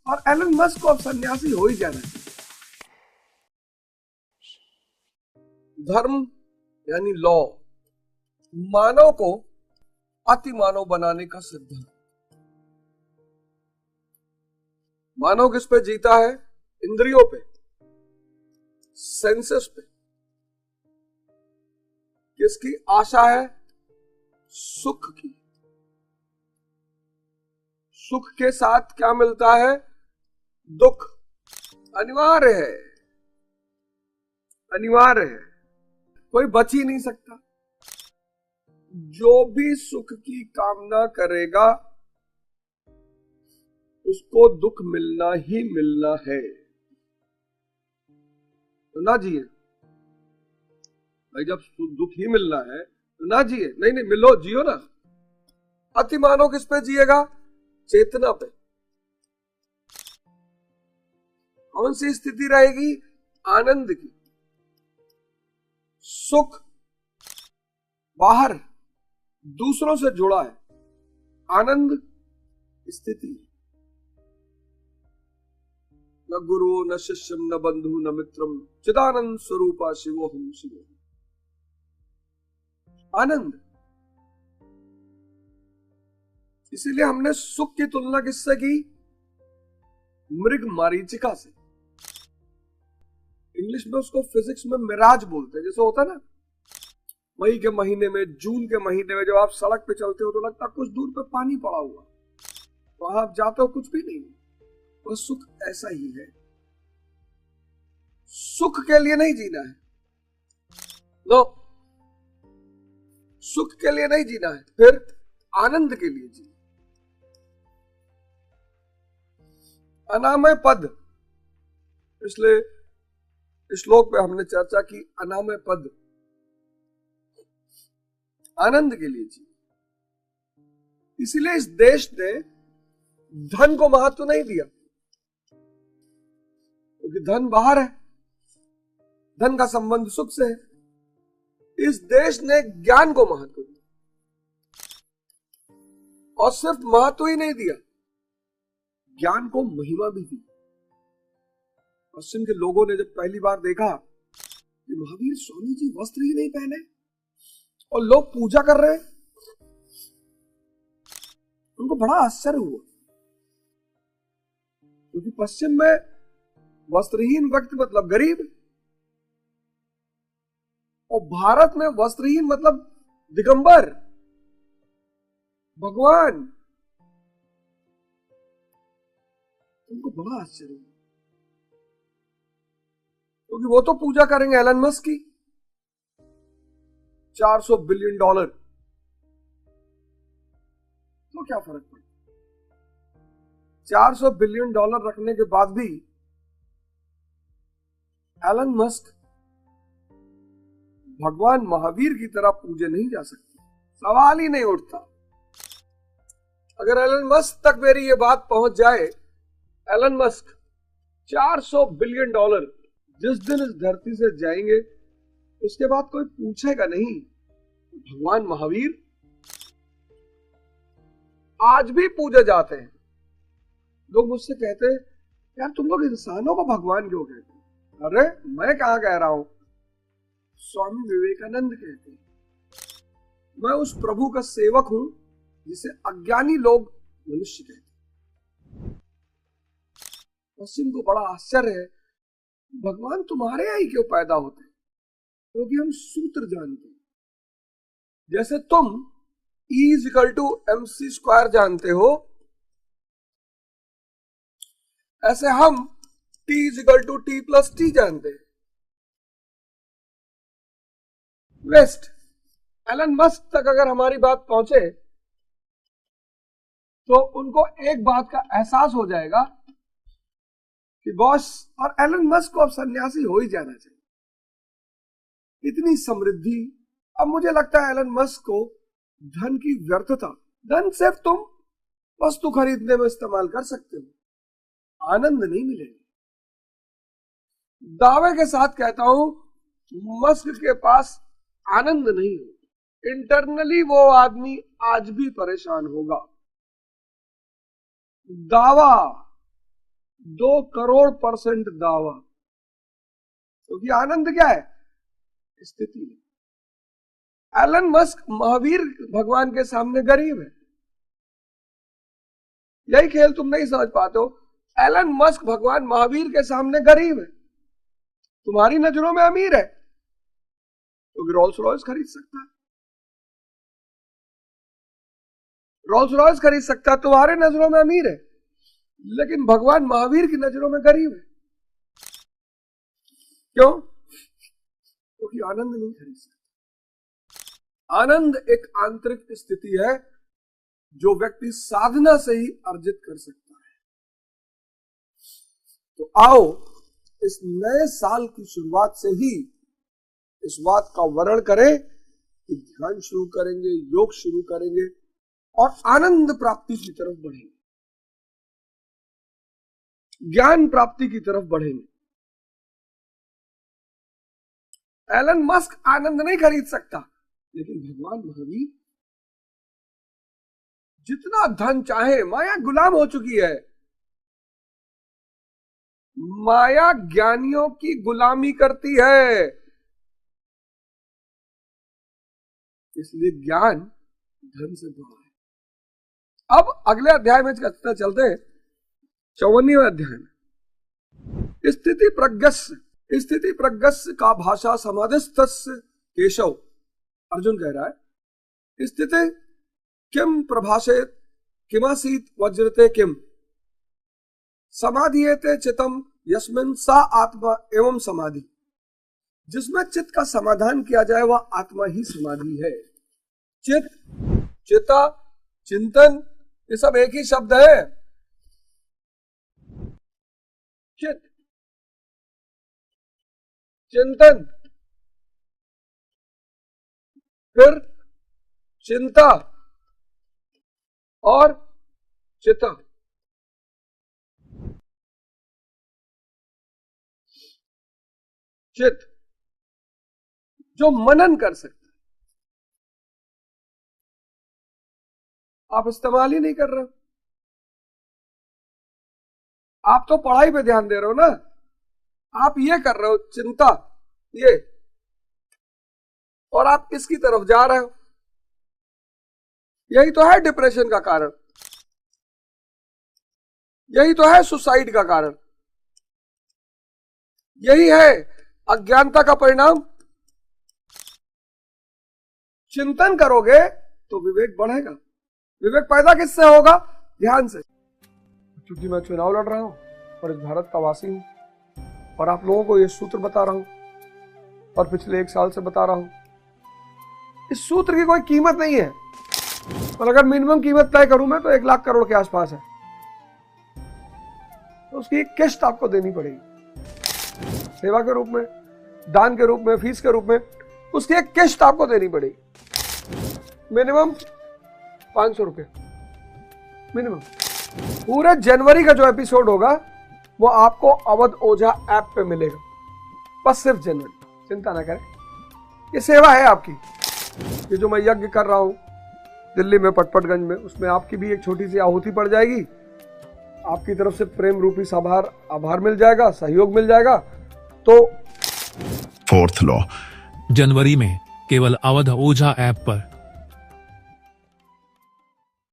और Elon Musk को अब सन्यासी हो ही जाना चाहिए। धर्म यानी लॉ मानव को अति मानव बनाने का सिद्धांत। मानव किस पे जीता है? इंद्रियों पे, सेंसेस पे। किसकी आशा है? सुख की। सुख के साथ क्या मिलता है? दुख। अनिवार्य है, अनिवार्य है, कोई बच ही नहीं सकता। जो भी सुख की कामना करेगा उसको दुख मिलना ही मिलना है। तो ना जिए भाई, जब दुख ही मिलना है तो ना जिए। नहीं नहीं, मिलो, जियो ना। अति मानव किस पे जिएगा? चेतना पे। कौन सी स्थिति रहेगी? आनंद की। सुख बाहर दूसरों से जुड़ा है, आनंद स्थिति। न गुरु न शिष्यम न बंधु न मित्रम चिदानंद स्वरूपा शिवोहम शिवोहम। आनंद। इसीलिए हमने सुख की तुलना किससे की? मृग मरीचिका से। इंग्लिश में उसको फिजिक्स में मिराज बोलते हैं। जैसे होता है ना, मई के महीने में, जून के महीने में जब आप सड़क पे चलते हो तो लगता कुछ दूर पे पानी पड़ा हुआ, वहां आप जाते हो कुछ भी नहीं। वह सुख ऐसा ही है। सुख के लिए नहीं जीना है, नो, सुख के लिए नहीं जीना है, फिर आनंद के लिए जीना। अनामय पद, इसलिए श्लोक पे हमने चर्चा की। अनामय पद आनंद के लिए जी। इसीलिए इस देश ने धन को महत्व नहीं दिया, क्योंकि धन बाहर है, धन का संबंध सुख से है। इस देश ने ज्ञान को महत्व दिया, और सिर्फ महत्व ही नहीं दिया, ज्ञान को महिमा भी दी। पश्चिम के लोगों ने जब पहली बार देखा कि महावीर स्वामी जी वस्त्र ही नहीं पहने और लोग पूजा कर रहे, उनको बड़ा आश्चर्य हुआ। क्योंकि पश्चिम में वस्त्रहीन व्यक्ति मतलब गरीब, और भारत में वस्त्रहीन मतलब दिगंबर, भगवान। उनको बड़ा आश्चर्य हुआ, क्योंकि वो तो पूजा करेंगे एलन मस्क की, $400 बिलियन, तो क्या फर्क पड़ता? $400 बिलियन रखने के बाद भी एलन मस्क भगवान महावीर की तरह पूजे नहीं जा सकते, सवाल ही नहीं उठता। अगर एलन मस्क तक मेरी ये बात पहुंच जाए, एलन मस्क $400 बिलियन जिस दिन इस धरती से जाएंगे, उसके बाद कोई पूछेगा नहीं भगवान महावीर आज भी पूजे जाते हैं। लोग मुझसे कहते हैं, यार तुम लोग इंसानों को भगवान क्यों कहते हैं? अरे मैं कहां कह रहा हूं, स्वामी विवेकानंद कहते हैं, मैं उस प्रभु का सेवक हूं जिसे अज्ञानी लोग मनुष्य कहते हैं। पश्चिम को बड़ा आश्चर्य है, भगवान तुम्हारे यहाँ ही क्यों पैदा होते हैं? क्योंकि हम सूत्र जानते हैं। जैसे तुम E=mc² जानते हो, ऐसे हम T=T+T जानते हैं। वेस्ट एलन मस्क तक अगर हमारी बात पहुंचे तो उनको एक बात का एहसास हो जाएगा कि बॉस और एलन मस्क को अब सन्यासी हो ही जाना चाहिए। इतनी समृद्धि, अब मुझे लगता है एलन मस्क को धन की व्यर्थता, धन सिर्फ तुम वस्तु खरीदने में इस्तेमाल कर सकते हो, आनंद नहीं मिलेगा। दावे के साथ कहता हूं, मस्क के पास आनंद नहीं हो। इंटरनली वो आदमी आज भी परेशान होगा। दावा 2 करोड़% दावा, क्योंकि आनंद क्या है? स्थिति है। एलन मस्क महावीर भगवान के सामने गरीब है। यही खेल तुम नहीं समझ पाते हो। एलन मस्क भगवान महावीर के सामने गरीब है, तुम्हारी नजरों में अमीर है, क्योंकि रोल्स रॉयस खरीद सकता है। रोल्स रॉयस खरीद सकता है, तुम्हारे नजरों में अमीर है, लेकिन भगवान महावीर की नजरों में गरीब है। क्यों? क्योंकि आनंद नहीं खरीद सकता। आनंद एक आंतरिक स्थिति है जो व्यक्ति साधना से ही अर्जित कर सकता है। तो आओ इस नए साल की शुरुआत से ही इस बात का वर्णन करें कि ध्यान शुरू करेंगे, योग शुरू करेंगे और आनंद प्राप्ति की तरफ बढ़ेंगे, ज्ञान प्राप्ति की तरफ बढ़ेंगे। एलन मस्क आनंद नहीं खरीद सकता, लेकिन भगवान महावीर जितना धन चाहे, माया गुलाम हो चुकी है। माया ज्ञानियों की गुलामी करती है, इसलिए ज्ञान धन से बड़ा है। अब अगले अध्याय में चलते हैं, 54वें अध्याय में। स्थिति प्रज्ञस्य का भाषा समाधिस्थस्य केशव। अर्जुन कह रहा है स्थिति किम प्रभाषेत किमासीत वज्रते किम समाधियेते चितम यस्मिन् सा आत्मा एवं समाधि। जिसमें चित्त का समाधान किया जाए वह आत्मा ही समाधि है। चित्त, चिता, चिंतन, ये सब एक ही शब्द है। चित्त, चिंतन, फिर चिंता और चिता। चित्त जो मनन कर सकता है, आप इस्तेमाल ही नहीं कर रहे हो। आप तो पढ़ाई पे ध्यान दे रहे हो ना, आप ये कर रहे हो चिंता ये, और आप इसकी तरफ जा रहे हो। यही तो है डिप्रेशन का कारण, यही तो है सुसाइड का कारण, यही है अज्ञानता का परिणाम। चिंतन करोगे तो विवेक बढ़ेगा। विवेक पैदा किससे होगा? ध्यान से। क्योंकि मैं चुनाव लड़ रहा हूं और इस भारत का वासी हूं, और आप लोगों को यह सूत्र बता रहा हूं, और पिछले 1 साल से बता रहा हूं। इस सूत्र की कोई कीमत नहीं है, और अगर मिनिमम कीमत तय करूं मैं तो 1 लाख करोड़ के आसपास है। तो उसकी एक किस्त आपको देनी पड़ेगी, सेवा के रूप में, दान के रूप में, फीस के रूप में। उसकी एक किस्त आपको देनी पड़ेगी, मिनिमम 500 रुपये मिनिमम। पूरे जनवरी का जो एपिसोड होगा वो आपको अवध ओझा ऐप पे मिलेगा, बस सिर्फ जनवरी। चिंता ना करें, ये सेवा है आपकी। ये जो मैं यज्ञ कर रहा हूं दिल्ली में पटपटगंज में, उसमें आपकी भी एक छोटी सी आहुति पड़ जाएगी। आपकी तरफ से प्रेम रूपी आभार मिल जाएगा, सहयोग मिल जाएगा। तो 4th लॉ, जनवरी में केवल अवध ओझा ऐप पर